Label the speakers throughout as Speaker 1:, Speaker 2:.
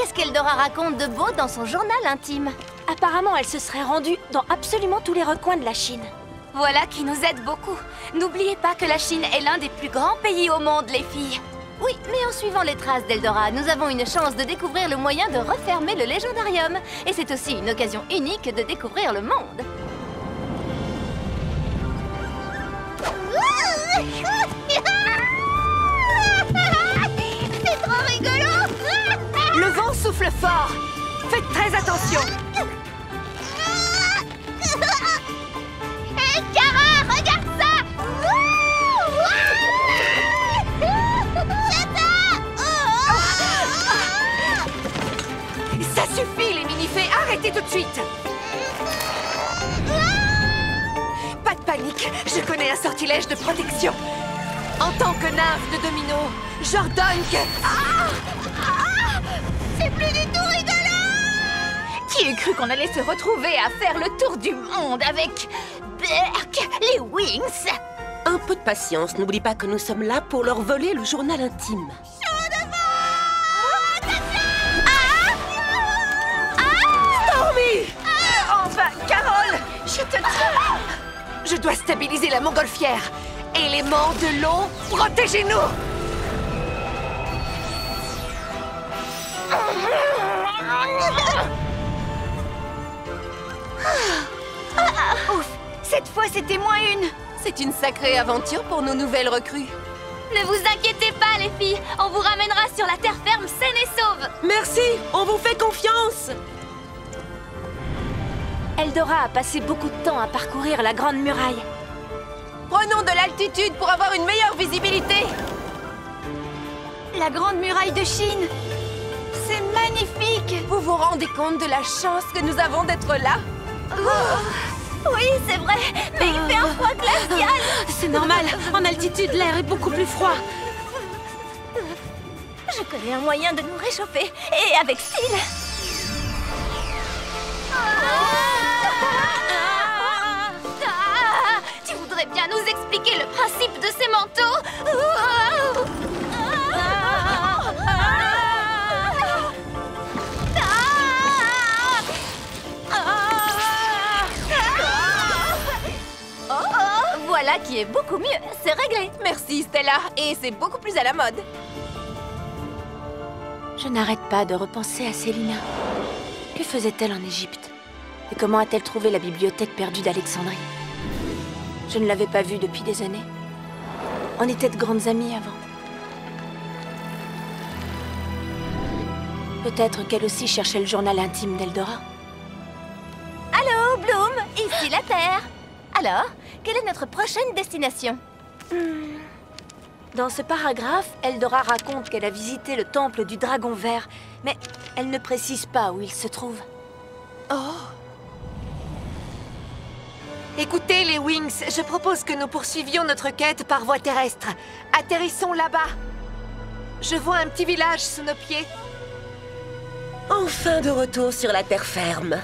Speaker 1: qu'est-ce qu'Eldora raconte de beau dans son journal intime?
Speaker 2: Apparemment, elle se serait rendue dans absolument tous les recoins de la Chine.
Speaker 1: Voilà qui nous aide beaucoup. N'oubliez pas que la Chine est l'un des plus grands pays au monde, les filles. Oui, mais en suivant les traces d'Eldora, nous avons une chance de découvrir le moyen de refermer le Légendarium. Et c'est aussi une occasion unique de découvrir le monde. C'est trop rigolo!
Speaker 2: Le vent souffle fort. Faites très attention.
Speaker 1: Hé, Kara, regarde ça!
Speaker 2: Ça suffit, les mini-fées. Arrêtez tout de suite. Pas de panique. Je connais un sortilège de protection. En tant que nymphe de Domino, j'ordonne que...
Speaker 1: C'est plus du tout rigolo! Qui eût cru qu'on allait se retrouver à faire le tour du monde avec... Berk, les Wings?
Speaker 3: Un peu de patience, n'oublie pas que nous sommes là pour leur voler le journal intime.
Speaker 2: Stormy! Enfin, Carole! Je te tiens! Je dois stabiliser la montgolfière. Élément de l'eau, protégez-nous!
Speaker 1: Ouf, cette fois c'était moins une.
Speaker 3: C'est une sacrée aventure pour nos nouvelles recrues.
Speaker 1: Ne vous inquiétez pas, les filles. On vous ramènera sur la terre ferme saine et sauve.
Speaker 3: Merci, on vous fait confiance.
Speaker 2: Eldora a passé beaucoup de temps à parcourir la Grande Muraille.
Speaker 3: Prenons de l'altitude pour avoir une meilleure visibilité.
Speaker 1: La Grande Muraille de Chine. C'est magnifique.
Speaker 3: Vous vous rendez compte de la chance que nous avons d'être là?
Speaker 1: Oui, c'est vrai. Mais il fait un froid glacial.
Speaker 2: C'est normal, en altitude, l'air est beaucoup plus froid.
Speaker 1: Je connais un moyen de nous réchauffer. Et avec style. Tu voudrais bien nous expliquer le principe de ces manteaux? Voilà qui est beaucoup mieux, c'est réglé.
Speaker 3: Merci Stella, et c'est beaucoup plus à la mode.
Speaker 2: Je n'arrête pas de repenser à Célina. Que faisait-elle en Égypte? Et comment a-t-elle trouvé la bibliothèque perdue d'Alexandrie? Je ne l'avais pas vue depuis des années. On était de grandes amies avant. Peut-être qu'elle aussi cherchait le journal intime d'Eldora.
Speaker 1: Allô, Bloom, ici la Terre. Alors, quelle est notre prochaine destination?
Speaker 2: Dans ce paragraphe, Eldora raconte qu'elle a visité le temple du Dragon Vert, mais elle ne précise pas où il se trouve.
Speaker 3: Oh! Écoutez, les Wings, je propose que nous poursuivions notre quête par voie terrestre. Atterrissons là-bas. Je vois un petit village sous nos pieds. Enfin de retour sur la terre ferme.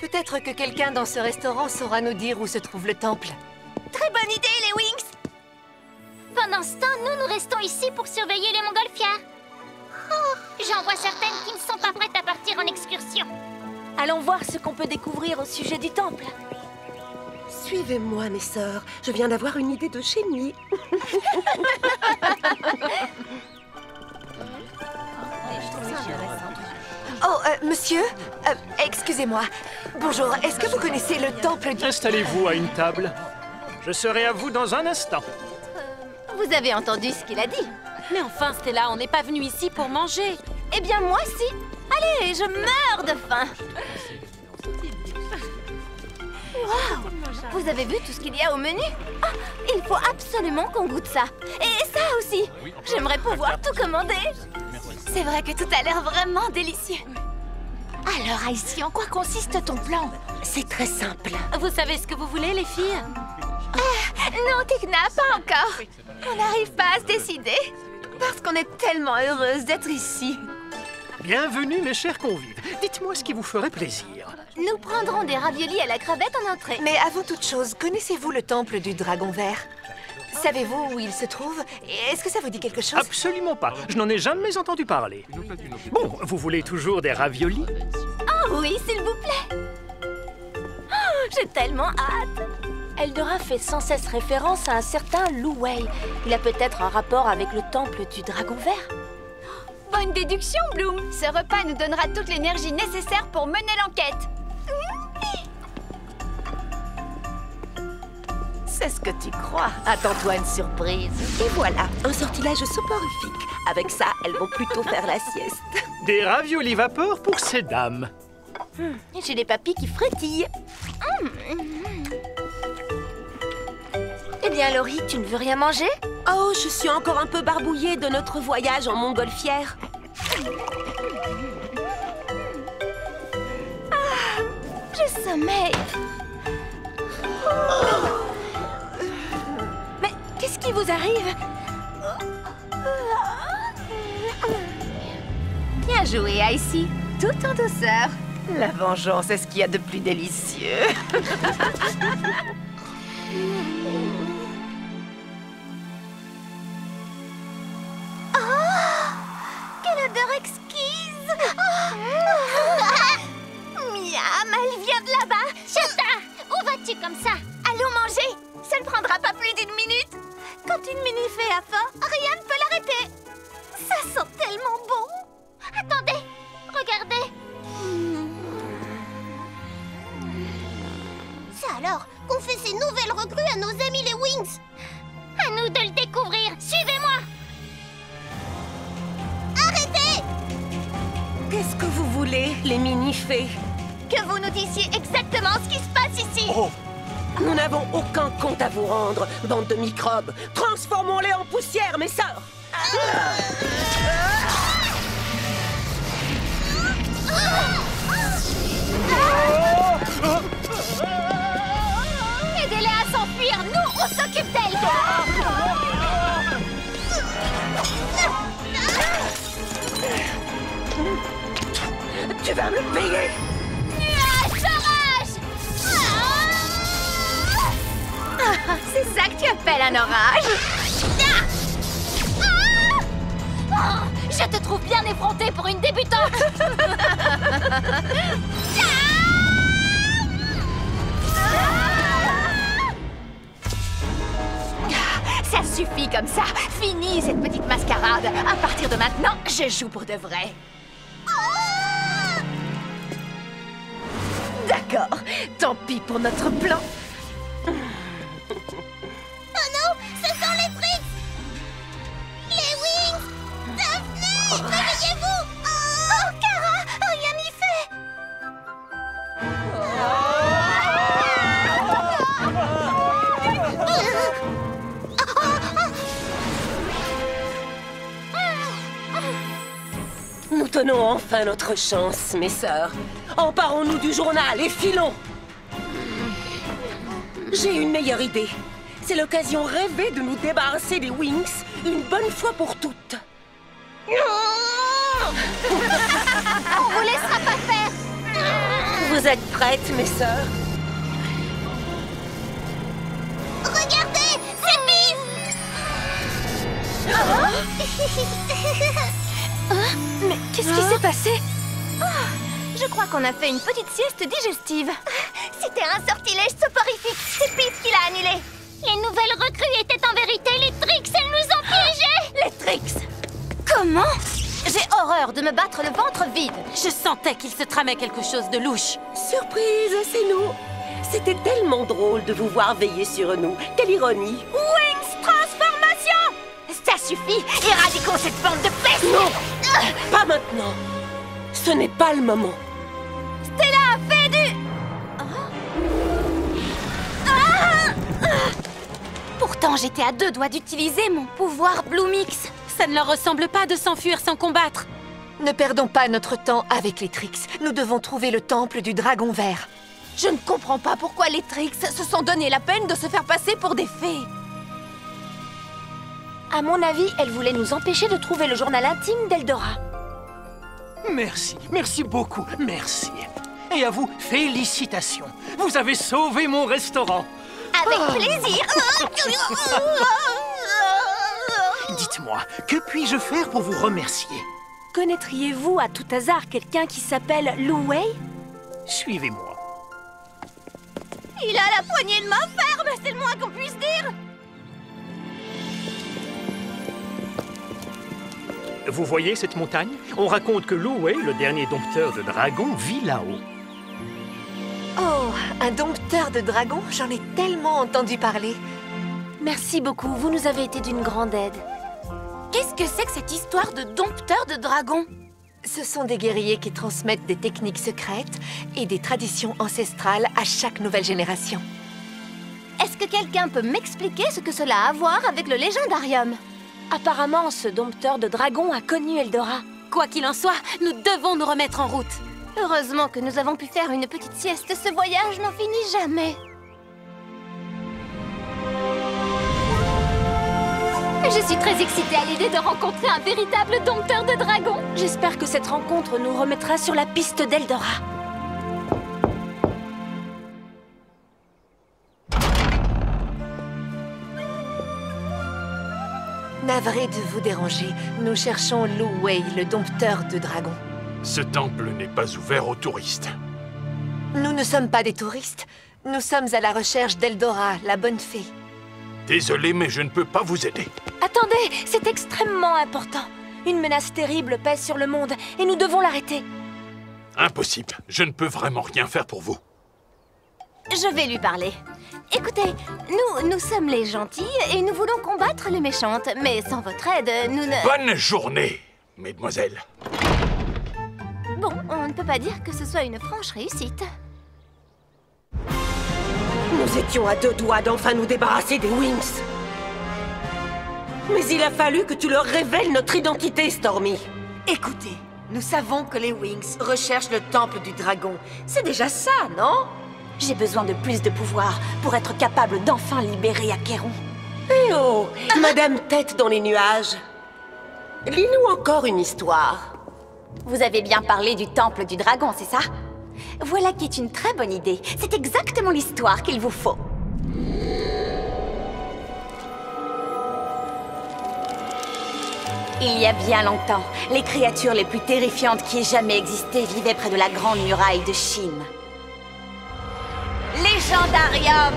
Speaker 3: Peut-être que quelqu'un dans ce restaurant saura nous dire où se trouve le temple.
Speaker 1: Très bonne idée, les Wings.
Speaker 4: Pendant ce temps, nous restons ici pour surveiller les montgolfières. J'en vois certaines qui ne sont pas prêtes à partir en excursion.
Speaker 2: Allons voir ce qu'on peut découvrir au sujet du temple.
Speaker 3: Suivez-moi, mes sœurs. Je viens d'avoir une idée de génie. Oh, monsieur, excusez-moi. Bonjour, est-ce que vous connaissez le temple du...
Speaker 5: Installez-vous à une table. Je serai à vous dans un instant.
Speaker 1: Vous avez entendu ce qu'il a dit?
Speaker 2: Mais enfin, Stella, on n'est pas venu ici pour manger.
Speaker 1: Eh bien, moi, si. Allez, je meurs de faim. Waouh! Vous avez vu tout ce qu'il y a au menu? Ah, il faut absolument qu'on goûte ça. Et ça aussi. J'aimerais pouvoir tout commander. C'est vrai que tout a l'air vraiment délicieux. Alors, Icy, en quoi consiste ton plan?
Speaker 3: C'est très simple.
Speaker 2: Vous savez ce que vous voulez, les filles?
Speaker 1: Non, Tikna, pas encore. On n'arrive pas à se décider. Parce qu'on est tellement heureuse d'être ici.
Speaker 5: Bienvenue, mes chers convives. Dites-moi ce qui vous ferait plaisir.
Speaker 1: Nous prendrons des raviolis à la crevette en entrée.
Speaker 3: Mais avant toute chose, connaissez-vous le temple du Dragon Vert? Savez-vous où il se trouve? Est-ce que ça vous dit quelque chose?
Speaker 5: Absolument pas. Je n'en ai jamais entendu parler. Bon, vous voulez toujours des raviolis?
Speaker 1: Oh oui, s'il vous plaît. Oh, j'ai tellement hâte.
Speaker 2: Eldora fait sans cesse référence à un certain Lu Wei. Il a peut-être un rapport avec le temple du dragon vert.
Speaker 1: Bonne déduction, Bloom. Ce repas nous donnera toute l'énergie nécessaire pour mener l'enquête.
Speaker 6: C'est ce que tu crois. Attends-toi une surprise. Et voilà, un sortilège soporifique. Avec ça, elles vont plutôt faire la sieste.
Speaker 5: Des raviolis vapeur pour ces dames.
Speaker 2: J'ai les papilles qui frétillent. Eh bien, Laurie, tu ne veux rien manger?
Speaker 6: Oh, je suis encore un peu barbouillée de notre voyage en montgolfière.
Speaker 1: Je sommeille.
Speaker 2: Mais qu'est-ce qui vous arrive?
Speaker 1: Bien joué, Icy. Tout en douceur.
Speaker 6: La vengeance est ce qu'il y a de plus délicieux.
Speaker 1: Quelle odeur exquise. Miam, elle vient de là-bas.
Speaker 4: Chata, où vas-tu comme ça?
Speaker 1: Allons manger. Ça ne prendra pas plus d'1 minute. Quand une mini-fée a faim, rien ne peut l'arrêter. Ça sent tellement bon.
Speaker 4: Attendez, regardez.
Speaker 7: Ça alors, qu'on fait ces nouvelles recrues à nos amis les Wings?
Speaker 4: À nous de le découvrir. Suivez-moi.
Speaker 7: Arrêtez!
Speaker 6: Qu'est-ce que vous voulez, les mini-fées?
Speaker 1: Que vous nous disiez exactement ce qui se passe ici.
Speaker 5: Oh,
Speaker 6: Nous n'avons aucun compte à vous rendre, bande de microbes. Transformons-les en poussière, mes sœurs.
Speaker 1: Aidez-les à s'enfuir. Nous, on s'occupe d'elles.
Speaker 6: Tu vas me le payer.
Speaker 1: Nuage d'orage. C'est ça que tu appelles un orage? Je te trouve bien effrontée pour une débutante. Ça suffit comme ça. Fini cette petite mascarade. À partir de maintenant, je joue pour de vrai.
Speaker 6: D'accord, tant pis pour notre plan.
Speaker 7: Oh non, ce sont les Trix! Les Wings! Daphné! Réveillez-vous! Oh, Kara! Rien n'y fait!
Speaker 6: Nous tenons enfin notre chance, mes sœurs. Emparons-nous du journal et filons. J'ai une meilleure idée. C'est l'occasion rêvée de nous débarrasser des Wings une bonne fois pour toutes.
Speaker 1: On vous laissera pas faire.
Speaker 6: Vous êtes prêtes, mes sœurs?
Speaker 7: Regardez! C'est Biff!
Speaker 2: Mais qu'est-ce qui s'est passé?
Speaker 1: Je crois qu'on a fait une petite sieste digestive. C'était un sortilège soporifique. C'est Biff qui l'a annulé.
Speaker 4: Les nouvelles recrues étaient en vérité les Trix. Elles nous ont piégés.
Speaker 1: Les Trix. Comment? J'ai horreur de me battre le ventre vide.
Speaker 2: Je sentais qu'il se tramait quelque chose de louche.
Speaker 6: Surprise, c'est nous. C'était tellement drôle de vous voir veiller sur nous. Quelle ironie.
Speaker 1: Wings transformation. Ça suffit. Éradiquons cette bande de pestes.
Speaker 6: Non, pas maintenant. Ce n'est pas le moment.
Speaker 1: Stella a fait du... Pourtant, j'étais à 2 doigts d'utiliser mon pouvoir Bloomix.
Speaker 2: Ça ne leur ressemble pas de s'enfuir sans combattre.
Speaker 3: Ne perdons pas notre temps avec les Trix. Nous devons trouver le temple du dragon vert.
Speaker 1: Je ne comprends pas pourquoi les Trix se sont donné la peine de se faire passer pour des fées.
Speaker 2: À mon avis, elle voulait nous empêcher de trouver le journal intime d'Eldora.
Speaker 5: merci. Merci beaucoup. Merci. Et à vous, félicitations. Vous avez sauvé mon restaurant.
Speaker 1: Avec plaisir.
Speaker 5: dites-moi, que puis-je faire pour vous remercier?
Speaker 2: Connaîtriez-vous à tout hasard quelqu'un qui s'appelle Lu Wei?
Speaker 5: Suivez-moi.
Speaker 1: Il a la poignée de main ferme, c'est le moins qu'on puisse dire.
Speaker 5: Vous voyez cette montagne? On raconte que Lu Wei, le dernier dompteur de dragons, vit là-haut.
Speaker 3: Oh, un dompteur de dragons? J'en ai tellement entendu parler.
Speaker 2: Merci beaucoup, vous nous avez été d'une grande aide.
Speaker 1: Qu'est-ce que c'est que cette histoire de dompteur de dragons?
Speaker 3: Ce sont des guerriers qui transmettent des techniques secrètes et des traditions ancestrales à chaque nouvelle génération.
Speaker 1: Est-ce que quelqu'un peut m'expliquer ce que cela a à voir avec le légendarium?
Speaker 2: Apparemment, ce dompteur de dragons a connu Eldora. Quoi qu'il en soit, nous devons nous remettre en route.
Speaker 1: Heureusement que nous avons pu faire une petite sieste, ce voyage n'en finit jamais.
Speaker 4: Je suis très excitée à l'idée de rencontrer un véritable dompteur de dragons.
Speaker 2: J'espère que cette rencontre nous remettra sur la piste d'Eldora.
Speaker 3: Navré de vous déranger, nous cherchons Lu Wei, le dompteur de dragons.
Speaker 8: Ce temple n'est pas ouvert aux touristes.
Speaker 3: Nous ne sommes pas des touristes. Nous sommes à la recherche d'Eldora, la bonne fée.
Speaker 8: Désolé, mais je ne peux pas vous aider.
Speaker 2: Attendez, c'est extrêmement important. Une menace terrible pèse sur le monde et nous devons l'arrêter.
Speaker 8: Impossible. Je ne peux vraiment rien faire pour vous.
Speaker 1: Je vais lui parler. Écoutez, nous sommes les gentils et nous voulons combattre les méchantes. Mais sans votre aide, nous ne...
Speaker 8: Bonne journée, mesdemoiselles.
Speaker 1: Bon, on ne peut pas dire que ce soit une franche réussite.
Speaker 6: Nous étions à deux doigts d'enfin nous débarrasser des Wings. Mais il a fallu que tu leur révèles notre identité, Stormy.
Speaker 9: Écoutez, nous savons que les Wings recherchent le temple du dragon. C'est déjà ça, non? J'ai besoin de plus de pouvoir pour être capable d'enfin libérer Acheron.
Speaker 6: Eh oh, Madame Tête dans les nuages. Lis-nous encore une histoire.
Speaker 9: Vous avez bien parlé du temple du dragon, c'est ça? Voilà qui est une très bonne idée. C'est exactement l'histoire qu'il vous faut. Il y a bien longtemps, les créatures les plus terrifiantes qui aient jamais existé vivaient près de la grande muraille de Chine. Légendarium!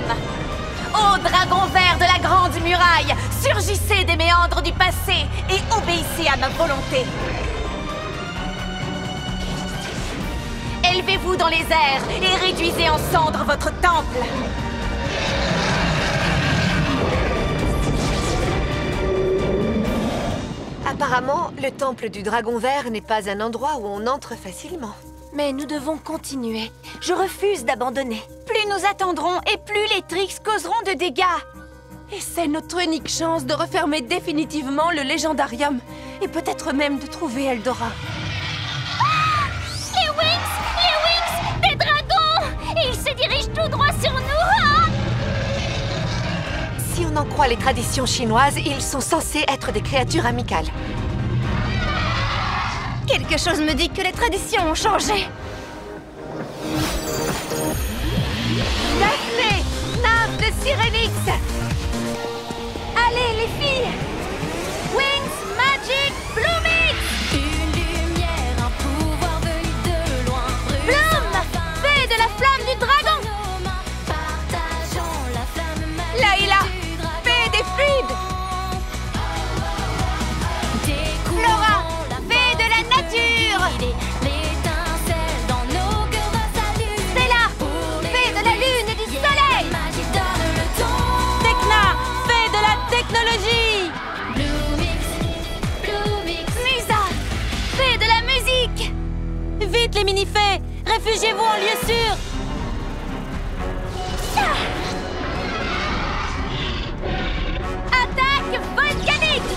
Speaker 9: Ô dragon vert de la grande muraille, surgissez des méandres du passé et obéissez à ma volonté. Élevez-vous dans les airs et réduisez en cendres votre temple.
Speaker 3: Apparemment, le temple du dragon vert n'est pas un endroit où on entre facilement.
Speaker 2: Mais nous devons continuer. Je refuse d'abandonner.
Speaker 9: Plus nous attendrons et plus les Trix causeront de dégâts.
Speaker 10: Et c'est notre unique chance de refermer définitivement le légendarium. Et peut-être même de trouver Eldora.
Speaker 4: Les Wings! Des dragons! Et ils se dirigent tout droit sur nous, hein?
Speaker 3: Si on en croit les traditions chinoises, ils sont censés être des créatures amicales.
Speaker 1: Quelque chose me dit que les traditions ont changé.
Speaker 3: Daphné! Nymphe de Syrinx!
Speaker 1: Allez, les filles! Wings, Magic, Bloomix!
Speaker 7: Une lumière, un pouvoir venu de loin.
Speaker 1: Bloom! Fée de la flamme du dragon!
Speaker 7: Partageons la flamme magique.
Speaker 1: Layla! Fée des fluides! Flora! Fée de la nature!
Speaker 7: L'étincelle dans nos cœurs va s'allumer.
Speaker 1: Stella! Fée de la lune et du soleil!
Speaker 7: Magie donne le ton.
Speaker 10: Tekna, fée de la technologie.
Speaker 7: Bloomix.
Speaker 1: Musa! Fée de la musique!
Speaker 10: Vite les mini-fées, réfugiez-vous en lieu sûr.
Speaker 1: Attaque volcanique!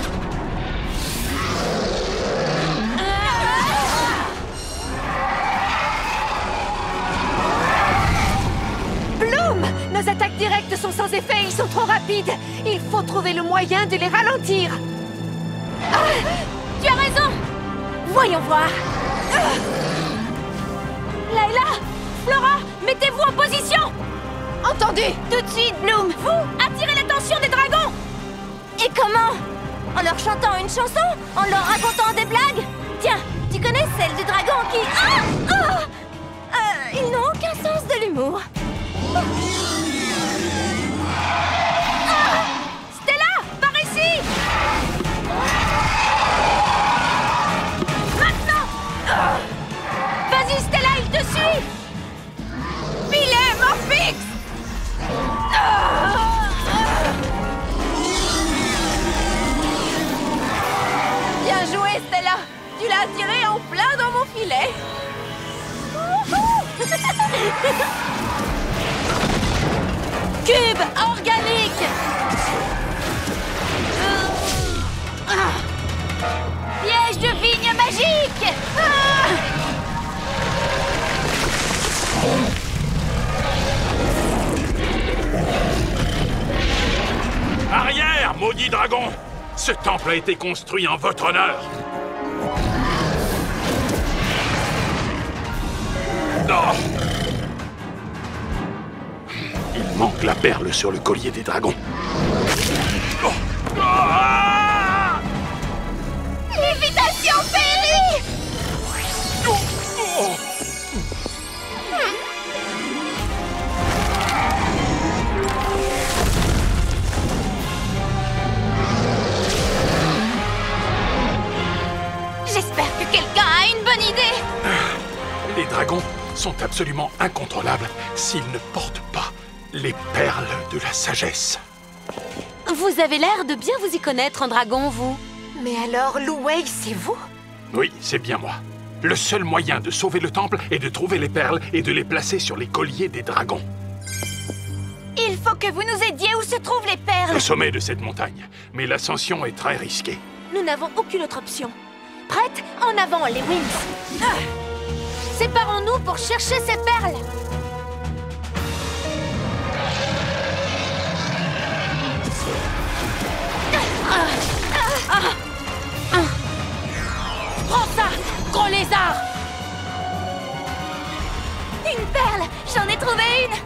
Speaker 3: Bloom! Nos attaques directes sont sans effet, ils sont trop rapides. Il faut trouver le moyen de les ralentir.
Speaker 1: Tu as raison! Voyons voir!
Speaker 10: Layla, Flora, mettez-vous en position.
Speaker 3: Entendu!
Speaker 1: Tout de suite, Bloom! Vous, attirez l'attention des dragons! Et comment? En leur chantant une chanson? En leur racontant des blagues? Tiens, tu connais celle du dragon qui... ils n'ont aucun sens de l'humour. Stella, par ici! Maintenant! Vas-y, Stella, il te suit! Filet, Morphix! Bien joué, Stella! Tu l'as tiré en plein dans mon filet! Cube organique! Piège de vigne magique!
Speaker 8: Arrière, maudit dragon! Ce temple a été construit en votre honneur! Non! Il manque la perle sur le collier des dragons. Oh. Ah!
Speaker 1: Lévitation féerie!
Speaker 8: Oh. Oh.
Speaker 1: J'espère que quelqu'un a une bonne idée!
Speaker 8: Les dragons sont absolument incontrôlables s'ils ne portent pas les perles de la sagesse.
Speaker 2: Vous avez l'air de bien vous y connaître en dragon, vous.
Speaker 3: Mais alors, Lu Wei, c'est vous?
Speaker 8: Oui, c'est bien moi. Le seul moyen de sauver le temple est de trouver les perles et de les placer sur les colliers des dragons.
Speaker 1: Il faut que vous nous aidiez où se trouvent les perles!
Speaker 8: Au sommet de cette montagne. Mais l'ascension est très risquée.
Speaker 2: Nous n'avons aucune autre option. Prête? En avant, les Wings!
Speaker 1: Séparons-nous pour chercher ces perles!
Speaker 2: Prends ça, gros lézard!
Speaker 1: Une perle! J'en ai trouvé une!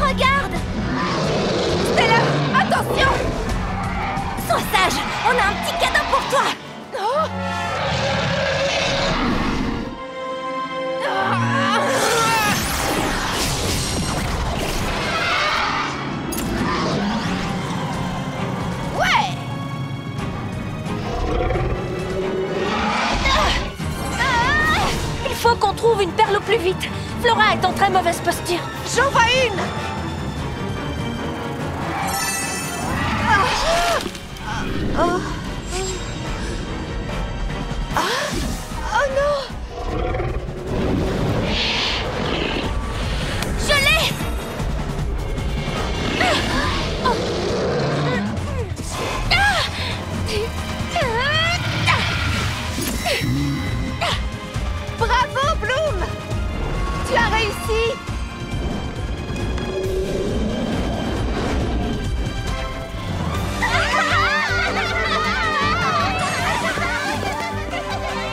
Speaker 1: Regarde! Stella, attention! Sois sage, on a un petit cadeau pour toi! Oh! Ouais!
Speaker 2: Il faut qu'on trouve une perle au plus vite. Flora est en très mauvaise posture.
Speaker 3: J'en vois une! Oh non!
Speaker 1: Je l'ai!
Speaker 3: Bravo, Bloom! Tu as réussi!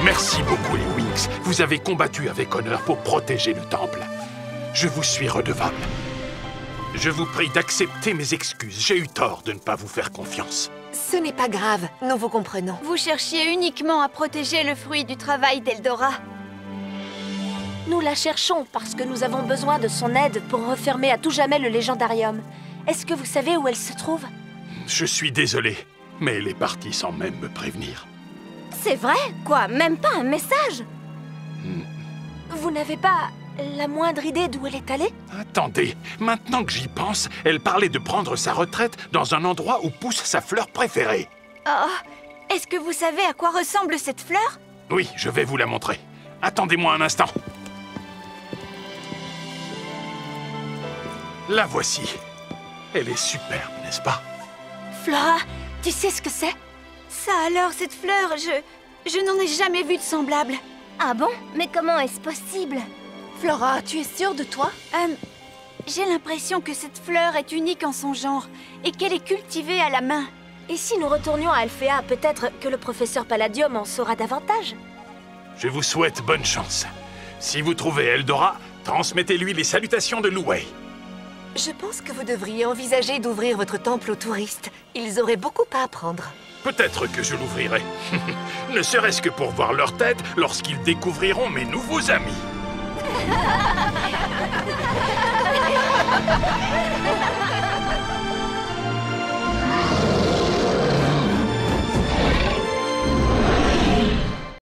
Speaker 8: Merci beaucoup, les Wings. Vous avez combattu avec honneur pour protéger le temple. Je vous suis redevable. Je vous prie d'accepter mes excuses. J'ai eu tort de ne pas vous faire confiance.
Speaker 3: Ce n'est pas grave, nous vous comprenons.
Speaker 1: Vous cherchiez uniquement à protéger le fruit du travail d'Eldora.
Speaker 2: Nous la cherchons parce que nous avons besoin de son aide pour refermer à tout jamais le légendarium. Est-ce que vous savez où elle se trouve?
Speaker 8: Je suis désolé, mais elle est partie sans même me prévenir.
Speaker 1: C'est vrai? Quoi? Même pas un message?
Speaker 2: Vous n'avez pas la moindre idée d'où elle est allée?
Speaker 8: Attendez, maintenant que j'y pense, elle parlait de prendre sa retraite dans un endroit où pousse sa fleur préférée.
Speaker 1: Oh, est-ce que vous savez à quoi ressemble cette fleur?
Speaker 8: Oui, je vais vous la montrer. Attendez-moi un instant. La voici. Elle est superbe, n'est-ce pas?
Speaker 2: Flora, tu sais ce que c'est?
Speaker 1: Ça alors, cette fleur, je n'en ai jamais vu de semblable. Ah bon? Mais comment est-ce possible?
Speaker 10: Flora, tu es sûre de toi?
Speaker 1: J'ai l'impression que cette fleur est unique en son genre et qu'elle est cultivée à la main.
Speaker 2: Et si nous retournions à Alphéa, peut-être que le professeur Palladium en saura davantage?
Speaker 8: Je vous souhaite bonne chance. Si vous trouvez Eldora, Transmettez-lui les salutations de Loué.
Speaker 3: Je pense que vous devriez envisager d'ouvrir votre temple aux touristes. Ils auraient beaucoup à apprendre.
Speaker 8: Peut-être que je l'ouvrirai. Ne serait-ce que pour voir leur tête lorsqu'ils découvriront mes nouveaux amis.